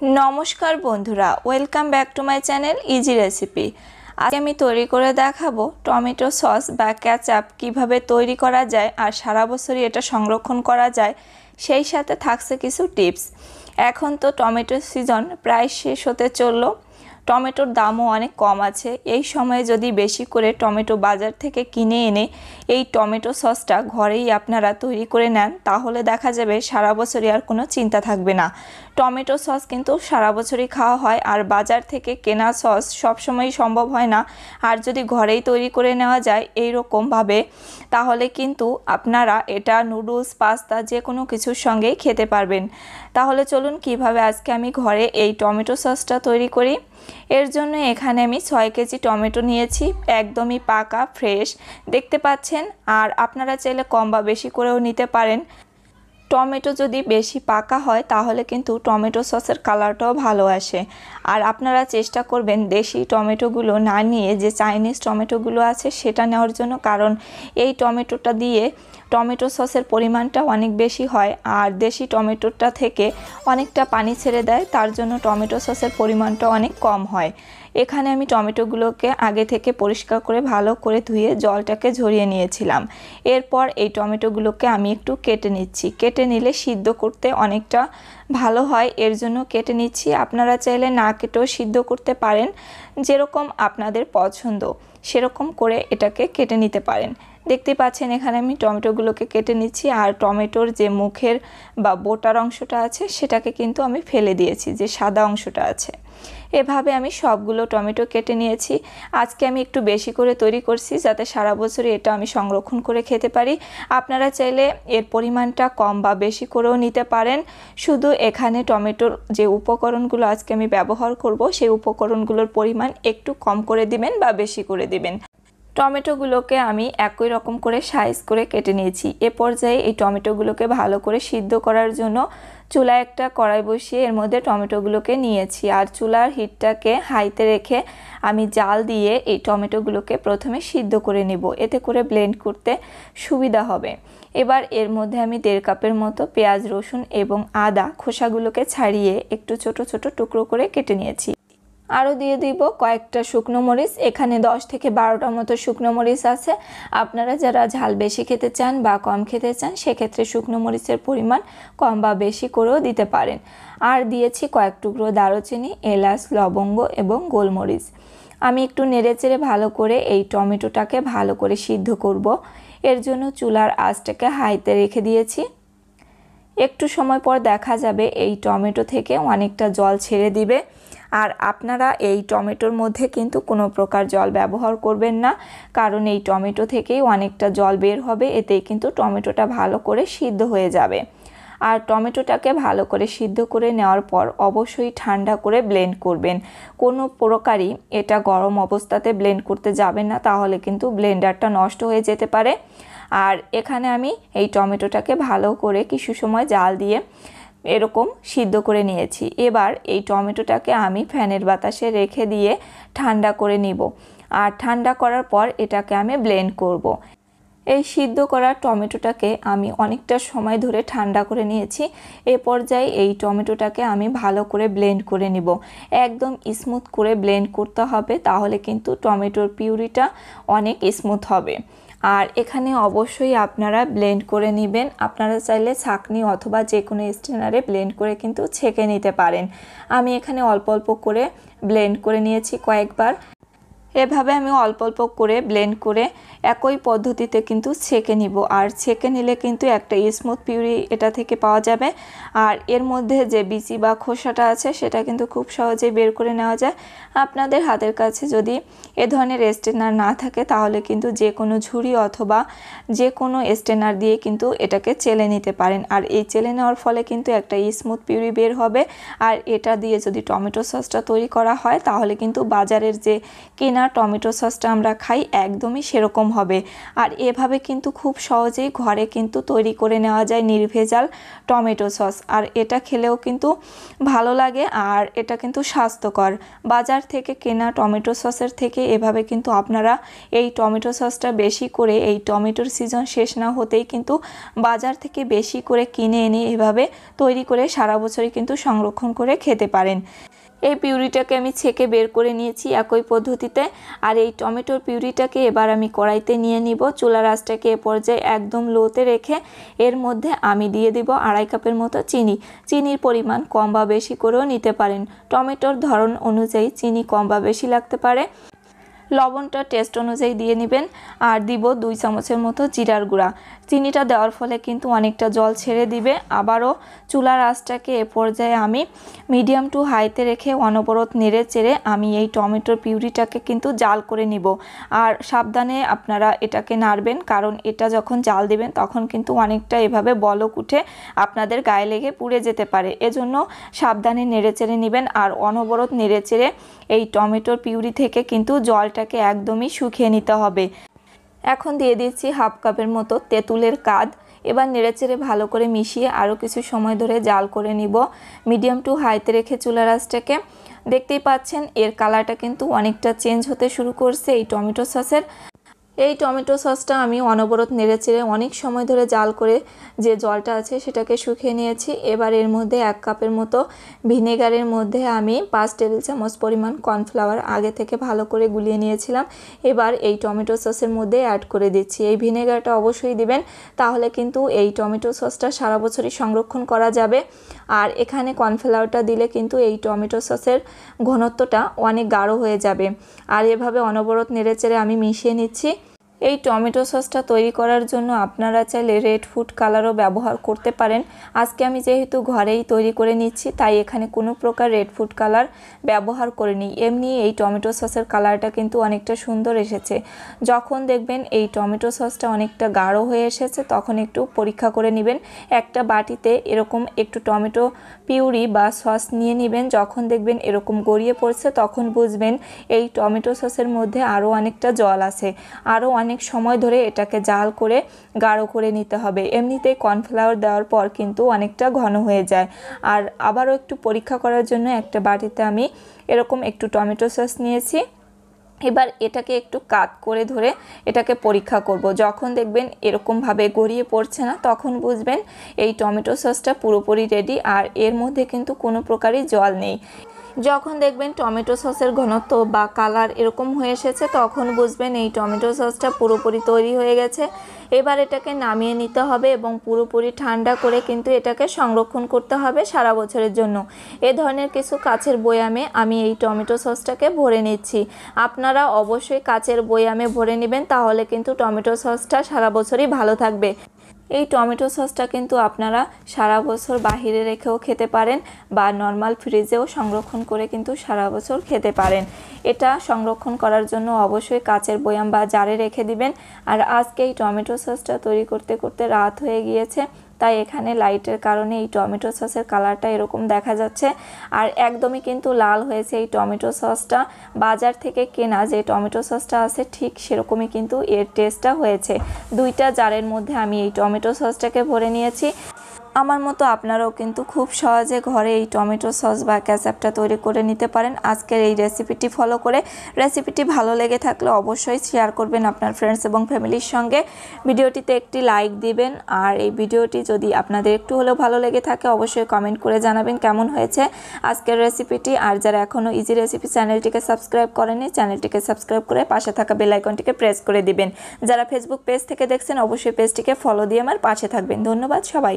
नमस्कार बंधुरा welcome back to my channel Easy Recipe. आज आमी तैरी करे देखाबो टमेटो सस बा केचप किभाबे तैरी करा जाए और सारा बछरই এটা সংরক্ষণ করা যায় সেই সাথে থাকছে কিছু টিপস। এখন তো টমেটো সিজন প্রায় শেষ হতে চললো, টমেটোর দামও অনেক কম আছে। এই সময়ে যদি বেশি করে টমেটো বাজার থেকে কিনে এনে এই টমেটো সসটা ঘরেই আপনারা তৈরি করে নেন তাহলে দেখা যাবে সারা বছরই আর কোনো চিন্তা থাকবে না। টমেটো সস কিন্তু সারা বছরই খাওয়া হয় আর বাজার থেকে কেনা সস সব সময় সম্ভব হয় না। আর যদি ঘরেই তৈরি করে নেওয়া যায় এই রকম ভাবে তাহলে কিন্তু আপনারা এটা নুডলস পাস্তা যে কোনো কিছুর সঙ্গেই খেতে পারবেন। তাহলে চলুন কিভাবে আজকে আমি ঘরে এই টমেটো সসটা তৈরি করি। এর জন্য এখানে আমি 6 কেজি টমেটো নিয়েছি, একদমই পাকা ফ্রেশ দেখতে পাচ্ছেন। আর আপনারা চাইলে কম বা বেশি করেও নিতে পারেন। টমেটো যদি বেশি পাকা হয় তাহলে কিন্তু টমেটো সসের কালারটাও ভালো আসে। আর আপনারা চেষ্টা করবেন দেশি টমেটোগুলো না নিয়ে যে চাইনিজ টমেটোগুলো আছে সেটা নেওয়ার জন্য, কারণ এই টমেটোটা দিয়ে টমেটো সসের পরিমাণটা অনেক বেশি হয় আর দেশি টমেটোটা থেকে অনেকটা পানি ছেড়ে দেয়, তার জন্য টমেটো সসের পরিমাণটা অনেক কম হয়। এখানে আমি টমেটোগুলোকে আগে থেকে পরিষ্কার করে ভালো করে ধুয়ে জলটাকে ঝরিয়ে নিয়েছিলাম। এরপর এই টমেটোগুলোকে আমি একটু কেটে নিচ্ছি। কেটে নিলে সিদ্ধ করতে অনেকটা ভালো হয়, এর জন্য কেটে নিচ্ছি। আপনারা চাইলে না কেটেও সিদ্ধ করতে পারেন, যেরকম আপনাদের পছন্দ সেরকম করে এটাকে কেটে নিতে পারেন। দেখতে পাচ্ছেন এখানে আমি টমেটোগুলোকে কেটে নিচ্ছি আর টমেটোর যে মুখের বা বোটার অংশটা আছে সেটাকে কিন্তু আমি ফেলে দিয়েছি, যে সাদা অংশটা আছে। এভাবে আমি সবগুলো টমেটো কেটে নিয়েছি। আজকে আমি একটু বেশি করে তৈরি করছি যাতে সারা বছরই এটা আমি সংরক্ষণ করে খেতে পারি। আপনারা চাইলে এর পরিমাণটা কম বা বেশি করেও নিতে পারেন। শুধু এখানে টমেটোর যে উপকরণগুলো আজকে আমি ব্যবহার করব সেই উপকরণগুলোর পরিমাণ একটু কম করে দিবেন বা বেশি করে দিবেন। টমেটোগুলোকে আমি একই রকম করে সাইজ করে কেটে নিয়েছি। এ পর্যায়ে এই টমেটোগুলোকে ভালো করে সিদ্ধ করার জন্য চুলায় একটা কড়াই বসিয়ে এর মধ্যে টমেটোগুলোকে নিয়েছি আর চুলার হিটটাকে হাইতে রেখে আমি জাল দিয়ে এই টমেটোগুলোকে প্রথমে সিদ্ধ করে নেব, এতে করে ব্লেন্ড করতে সুবিধা হবে। এবার এর মধ্যে আমি 1.5 কাপের মতো পেঁয়াজ রসুন এবং আদা খোসাগুলোকে ছাড়িয়ে একটু ছোট ছোট টুকরো করে কেটে নিয়েছি। আরও দিয়ে দিব কয়েকটা শুকনো মরিচ, এখানে 10 থেকে 12টার মতো শুকনো মরিচ আছে। আপনারা যারা ঝাল বেশি খেতে চান বা কম খেতে চান সেক্ষেত্রে শুকনো মরিচের পরিমাণ কম বা বেশি করেও দিতে পারেন। আর দিয়েছি কয়েক টুকরো দারুচিনি, এলাচ, লবঙ্গ এবং গোলমরিচ। আমি একটু নেড়েচেড়ে ভালো করে এই টমেটোটাকে ভালো করে সিদ্ধ করব। এর জন্য চুলার আঁচটাকে হাইতে রেখে দিয়েছি। একটু সময় পর দেখা যাবে এই টমেটো থেকে অনেকটা জল ছেড়ে দিবে। আর আপনারা এই টমেটোর মধ্যে কিন্তু কোনো প্রকার জল ব্যবহার করবেন না, কারণ এই টমেটো থেকেই অনেকটা জল বের হবে, এতেই কিন্তু টমেটোটা ভালো করে সিদ্ধ হয়ে যাবে। আর টমেটোটাকে ভালো করে সিদ্ধ করে নেওয়ার পর অবশ্যই ঠান্ডা করে ব্লেন্ড করবেন। কোনো প্রকারই এটা গরম অবস্থাতে ব্লেন্ড করতে যাবেন না, তাহলে কিন্তু ব্লেন্ডারটা নষ্ট হয়ে যেতে পারে। আর এখানে আমি এই টমেটোটাকে ভালো করে কিছু সময় জাল দিয়ে এরকম সিদ্ধ করে নিয়েছি। এবার এই টমেটোটাকে আমি ফ্যানের বাতাসে রেখে দিয়ে ঠান্ডা করে নিব। আর ঠান্ডা করার পর এটাকে আমি ব্লেন্ড করব। এই সিদ্ধ করা টমেটোটাকে আমি অনেকটা সময় ধরে ঠান্ডা করে নিয়েছি। এ পর্যায়ে এই টমেটোটাকে আমি ভালো করে ব্লেন্ড করে নিব। একদম স্মুথ করে ব্লেন্ড করতে হবে, তাহলে কিন্তু টমেটোর পিউরিটা অনেক স্মুথ হবে। আর এখানে অবশ্যই আপনারা ব্লেন্ড করে নেবেন। আপনারা চাইলে ছাঁকনি অথবা যে কোনো স্ট্রেনারে ব্লেন্ড করে কিন্তু ছেঁকে নিতে পারেন। আমি এখানে অল্প অল্প করে ব্লেন্ড করে নিয়েছি কয়েকবার। এভাবে আমি অল্প অল্প করে ব্লেন্ড করে একই পদ্ধতিতে কিন্তু ছেঁকে নিব। আর ছেঁকে নিলে কিন্তু একটা স্মুথ পিউরি এটা থেকে পাওয়া যাবে। আর এর মধ্যে যে বিচি বা খোসাটা আছে সেটা কিন্তু খুব সহজেই বের করে নেওয়া যায়। আপনাদের হাতের কাছে যদি এ ধরনের স্ট্রেনার না থাকে তাহলে কিন্তু যে কোনো ঝুড়ি অথবা যে কোনো স্ট্রেনার দিয়ে কিন্তু এটাকে চেলে নিতে পারেন। আর এই চেলে নেওয়ার ফলে কিন্তু একটা স্মুথ পিউরি বের হবে। আর এটা দিয়ে যদি টমেটো সসটা তৈরি করা হয় তাহলে কিন্তু বাজারের যে কেনা কেনা টমেটো সসটা আমরা খাই একদমই সেরকম হবে। আর এভাবে কিন্তু খুব সহজেই ঘরে কিন্তু তৈরি করে নেওয়া যায় নির্ভেজাল টমেটো সস। আর এটা খেলেও কিন্তু ভালো লাগে আর এটা কিন্তু স্বাস্থ্যকর। বাজার থেকে কেনা টমেটো সসের থেকে এভাবে কিন্তু আপনারা এই টমেটো সসটা বেশি করে এই টমেটোর সিজন শেষ না হতেই কিন্তু বাজার থেকে বেশি করে কিনে এনে এভাবে তৈরি করে সারা বছরই কিন্তু সংরক্ষণ করে খেতে পারেন। এই পিউরিটাকে আমি ছেঁকে বের করে নিয়েছি একই পদ্ধতিতে। আর এই টমেটোর পিউরিটাকে এবার আমি কড়াইতে নিয়ে নিব। চুলার আঁচটাকে এ পর্যায়ে একদম লোতে রেখে এর মধ্যে আমি দিয়ে দিব 2.5 কাপের মতো চিনি। চিনির পরিমাণ কম বা বেশি করেও নিতে পারেন, টমেটোর ধরন অনুযায়ী চিনি কম বা বেশি লাগতে পারে। লবণটা টেস্ট অনুযায়ী দিয়ে নেবেন। আর দিব 2 চামচের মতো জিরার গুঁড়া। চিনিটা দেওয়ার ফলে কিন্তু অনেকটা জল ছেড়ে দিবে। আবারও চুলার আঁচটাকে এ পর্যায়ে আমি মিডিয়াম টু হাইতে রেখে অনবরত নেড়ে চেড়ে আমি এই টমেটোর পিউরিটাকে কিন্তু জাল করে নিব। আর সাবধানে আপনারা এটাকে নাড়বেন, কারণ এটা যখন জাল দিবেন তখন কিন্তু অনেকটা এভাবে বলক উঠে আপনাদের গায়ে লেগে পুড়ে যেতে পারে। এজন্য সাবধানে নেড়ে চেড়ে নেবেন। আর অনবরত নেড়ে চেড়ে এই টমেটোর পিউরি থেকে কিন্তু জলটাকে একদমই শুকিয়ে নিতে হবে। এখন দিয়ে দিচ্ছি 1/2 কাপের মতো তেঁতুলের কাদ। এবার নেড়েচেড়ে ভালো করে মিশিয়ে আরও কিছু সময় ধরে জাল করে নিব মিডিয়াম টু হাইতে রেখে চুলার আঁচটাকে। দেখতেই পাচ্ছেন এর কালারটা কিন্তু অনেকটা চেঞ্জ হতে শুরু করছে এই টমেটো সসের। এই টমেটো সসটা আমি অনবরত নেড়েচেড়ে অনেক সময় ধরে জাল করে যে জলটা আছে সেটাকে শুকিয়ে নিয়েছি। এবার এর মধ্যে 1 কাপের মতো ভিনেগারের মধ্যে আমি 5 টেবিল চামচ পরিমাণ কর্নফ্লাওয়ার আগে থেকে ভালো করে গুলিয়ে নিয়েছিলাম এবার এই টমেটো সসের মধ্যে অ্যাড করে দিচ্ছি। এই ভিনেগারটা অবশ্যই দিবেন, তাহলে কিন্তু এই টমেটো সসটা সারা বছরই সংরক্ষণ করা যাবে। আর এখানে কর্নফ্লাওয়ারটা দিলে কিন্তু এই টমেটো সসের ঘনত্বটা অনেক গাঢ় হয়ে যাবে। আর এভাবে অনবরত নেড়েচেড়ে আমি মিশিয়ে নিচ্ছি। এই টমেটো সসটা তৈরি করার জন্য আপনারা চাইলে রেড ফুড কালারও ব্যবহার করতে পারেন। আজকে আমি যেহেতু ঘরেই তৈরি করে নিচ্ছি তাই এখানে কোনো প্রকার রেড ফুড কালার ব্যবহার করিনি। এমনি এই টমেটো সসের কালারটা কিন্তু অনেকটা সুন্দর এসেছে। যখন দেখবেন এই টমেটো সসটা অনেকটা গাঢ় হয়ে এসেছে তখন একটু পরীক্ষা করে নেবেন। একটা বাটিতে এরকম একটু টমেটো পিউরি বা সস নিয়ে নেবেন। যখন দেখবেন এরকম গড়িয়ে পড়ছে তখন বুঝবেন এই টমেটো সসের মধ্যে আরও অনেকটা জল আছে। আরও অনেক সময় ধরে এটাকে জাল করে গাঢ় করে নিতে হবে। এমনিতেই কর্নফ্লাওয়ার দেওয়ার পর কিন্তু অনেকটা ঘন হয়ে যায়। আর আবারও একটু পরীক্ষা করার জন্য একটা বাটিতে আমি এরকম একটু টমেটো সস নিয়েছি। এবার এটাকে একটু কাট করে ধরে এটাকে পরীক্ষা করব। যখন দেখবেন এরকমভাবে গড়িয়ে পড়ছে না তখন বুঝবেন এই টমেটো সসটা পুরোপুরি রেডি আর এর মধ্যে কিন্তু কোনো প্রকারই জল নেই। যখন দেখবেন টমেটো সসের ঘনত্ব বা কালার এরকম হয়ে এসেছে তখন বুঝবেন এই টমেটো সসটা পুরোপুরি তৈরি হয়ে গেছে। এবার এটাকে নামিয়ে নিতে হবে এবং পুরোপুরি ঠান্ডা করে কিন্তু এটাকে সংরক্ষণ করতে হবে সারা বছরের জন্য। এ ধরনের কিছু কাচের বয়ামে আমি এই টমেটো সসটাকে ভরে নিচ্ছি। আপনারা অবশ্যই কাচের বয়ামে ভরে নেবেন, তাহলে কিন্তু টমেটো সসটা সারা বছরই ভালো থাকবে। এই টমেটো সসটা কিন্তু আপনারা সারা বছর বাহিরে রেখেও খেতে পারেন বা নর্মাল ফ্রিজেও সংরক্ষণ করে কিন্তু সারা বছর খেতে পারেন। এটা সংরক্ষণ করার জন্য অবশ্যই কাচের বয়াম বা জারে রেখে দিবেন। আর আজকে এই টমেটো সসটা তৈরি করতে করতে রাত হয়ে গিয়েছে, তাই এখানে লাইটের কারণে এই টমেটো সসের কালারটা এরকম দেখা যাচ্ছে। আর একদমই কিন্তু লাল হয়েছে এই টমেটো সসটা। বাজার থেকে কেনা যে টমেটো সসটা আছে ঠিক সেরকমই কিন্তু এর টেস্টটা হয়েছে। 2টা জারের মধ্যে আমি এই টমেটো সসটাকে ভরে নিয়েছি। আমার মতো আপনারাও কিন্তু খুব সহজে ঘরে এই টমেটো সস বা কেচাপটা তৈরি করে নিতে পারেন আজকের এই রেসিপিটি ফলো করে। রেসিপিটি ভালো লেগে থাকলে অবশ্যই শেয়ার করবেন আপনার ফ্রেন্ডস এবং ফ্যামিলির সঙ্গে। ভিডিওটিতে একটি লাইক দিবেন। আর এই ভিডিওটি যদি আপনাদের একটু হলেও ভালো লেগে থাকে অবশ্যই কমেন্ট করে জানাবেন কেমন হয়েছে আজকের রেসিপিটি। আর যারা এখনও ইজি রেসিপি চ্যানেলটিকে সাবস্ক্রাইব করেনি চ্যানেলটিকে সাবস্ক্রাইব করে পাশে থাকা বেল আইকনটিকে প্রেস করে দিবেন। যারা ফেসবুক পেজ থেকে দেখছেন অবশ্যই পেজটিকে ফলো দিয়ে আমার পাশে থাকবেন। ধন্যবাদ সবাই।